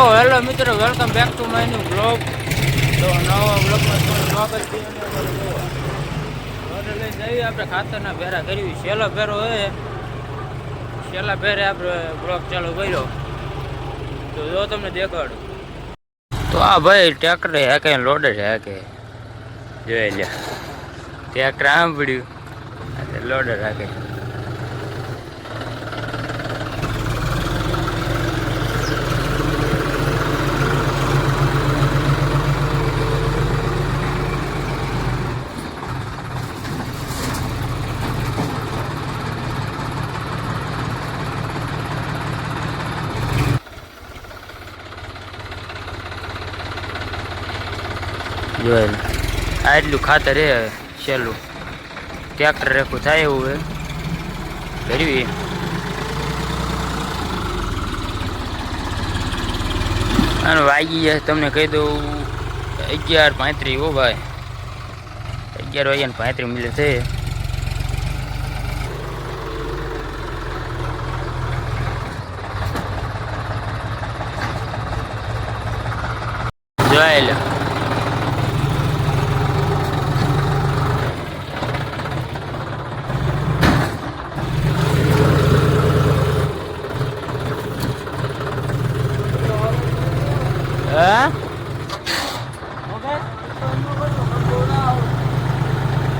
Hello મિત્રો, welcome back to my new blog. તો નવા બ્લોગમાં તમારું સ્વાગત છે. અને લઈને જઈએ આપણે ખાતરના ભેરા કરવી. છેલ્લો ભેરો હોય, છેલ્લા ભેરે આપણે બ્લોગ ચાલુ કર્યો. તો જો તમને દેખાડું. તો આ ભાઈ ટ્રેક્ટર હેકે લોડર હેકે જોઈ લે. ટ્રેક્ટર આમ પડ્યું, લોડર હેકે. જોયેલ આટલું ખાતર હે છેલ્લું ટ્રેક્ટર રેખું થાય એવું હે ભરવી. અને વાગી જાય તમને કહી દઉં 11:35. હો ભાઈ 11:35 છે. જોયેલ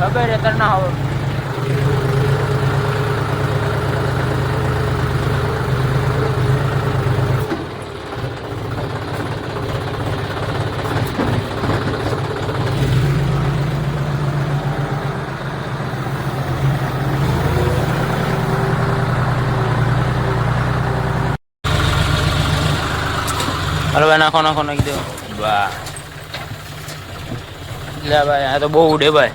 ખબર તર ના હોય. હલવા નાખો નાખી દો. વાહ લે ભાઈ, આ તો બહુ ઉડે ભાઈ.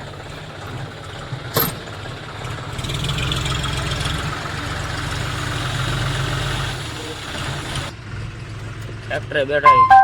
ટ્રેક્ટર બેઠા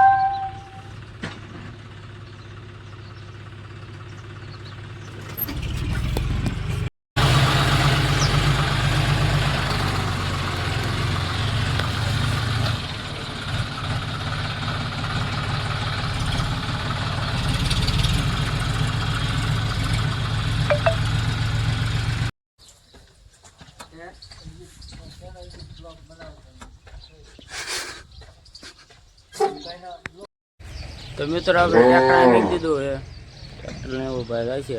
તો મિત્રો આપણે ટ્રેક્ટર મૂકી દીધું છે. ટ્રેક્ટરને એવો ભાઈ જાય છે.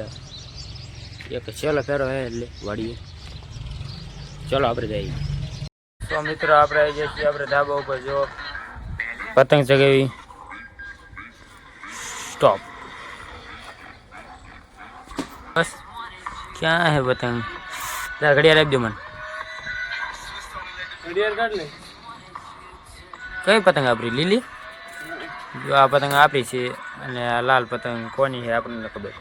એક છેલ્લો ફેરો હે એટલે વાડીએ. ચલો આપણે જઈએ. તો મિત્રો આપણે જે છીએ આપણે ધાબા ઉપર જો પતંગ ચગાવી. સ્ટોપ. બસ ક્યાં હે પતંગ? ઘડિયાળ આપજો મને. ઘડિયાળ કાઢ લે. કઈ પતંગ આપણી? લીલી. જો આ પતંગ આપી છે અને આ લાલ પતંગ કોની છે આપણને ખબર.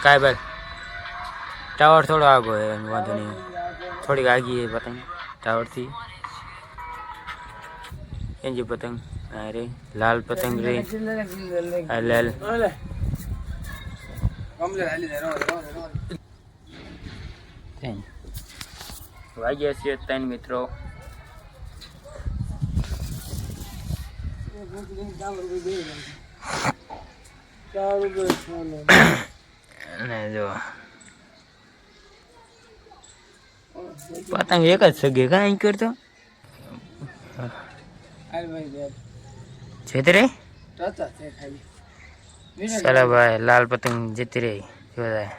કાંઈ ભાઈ ટાવર થોડો આગો હે, વાંધો નહીં. થોડીક આગી હે પતંગ ટાવરથી. એની પતંગ રે લાલ પતંગ રે લાલ વાગ્યા છે 3 મિત્રો. જો પતંગ એક જ સગે કાંઈ કરતો જતી રહી. ચાલો ભાઈ, લાલ પતંગ જતી રહી. જોતા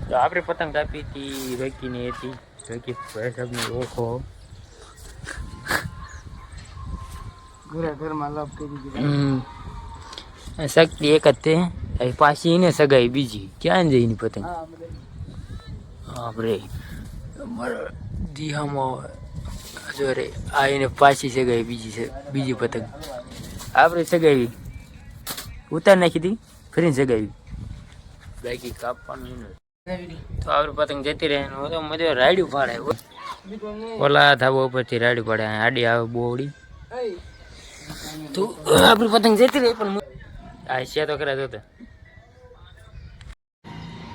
તો આપણે પતંગ કાપી હતી રોકીની હતી. રોકી ભાઈ સાહેબને ઓળખો. ઘરમાં લપ કરી દીધી. શક્તિ એક જ તે પાછી એને સગાઈ બીજી. ક્યાં જઈ ની પતંગ આપણે દિહામાં જો રે આ એને પાછી સગાઈ બીજી પતંગ આપણે સગાવી ઉતાર નાખી હતી, ફરીને સગાવી. બાકી કાપવાનું તો આપણી પતંગ જતી રહે તો મજા રાડ્યું પાડે ઓલા ધાબા ઉપરથી રાડ્યું પાડે આડી આવે બોવડી તો આપણી પતંગ જતી રહી પણ આ છે તો કરે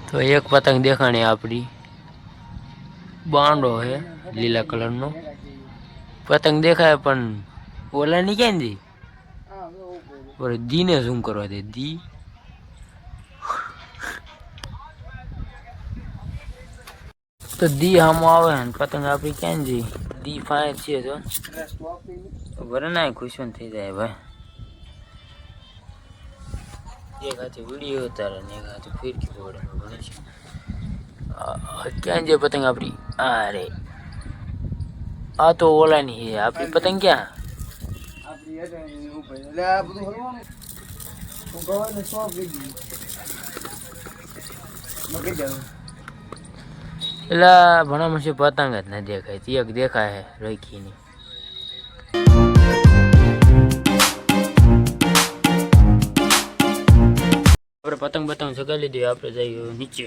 તો એક પતંગ દેખાણી આપણી બાંડો હે લીલા કલરનો પતંગ દેખાય પણ ઓલા ની ક્યાં દી દીને ઝૂમ કરવા દે દી તો દી હામો આવે ને પતંગ આપણી ક્યાં જઈ દી ફાય છે તો બરે ના ખુશ થઈ જાય ભાઈ એક હાથે વિડીયો ઉતારે ને એક હાથે ફિરકી દોડે ક્યાં જાય પતંગ આપણી અરે આ તો ઓલાની છે આપણી પતંગ ક્યાં એટલે ભણા મને પતંગ જ ના દેખાય એક દેખાય રખીની આપણે પતંગ ચગાવી લીધી આપણે જઈએ નીચે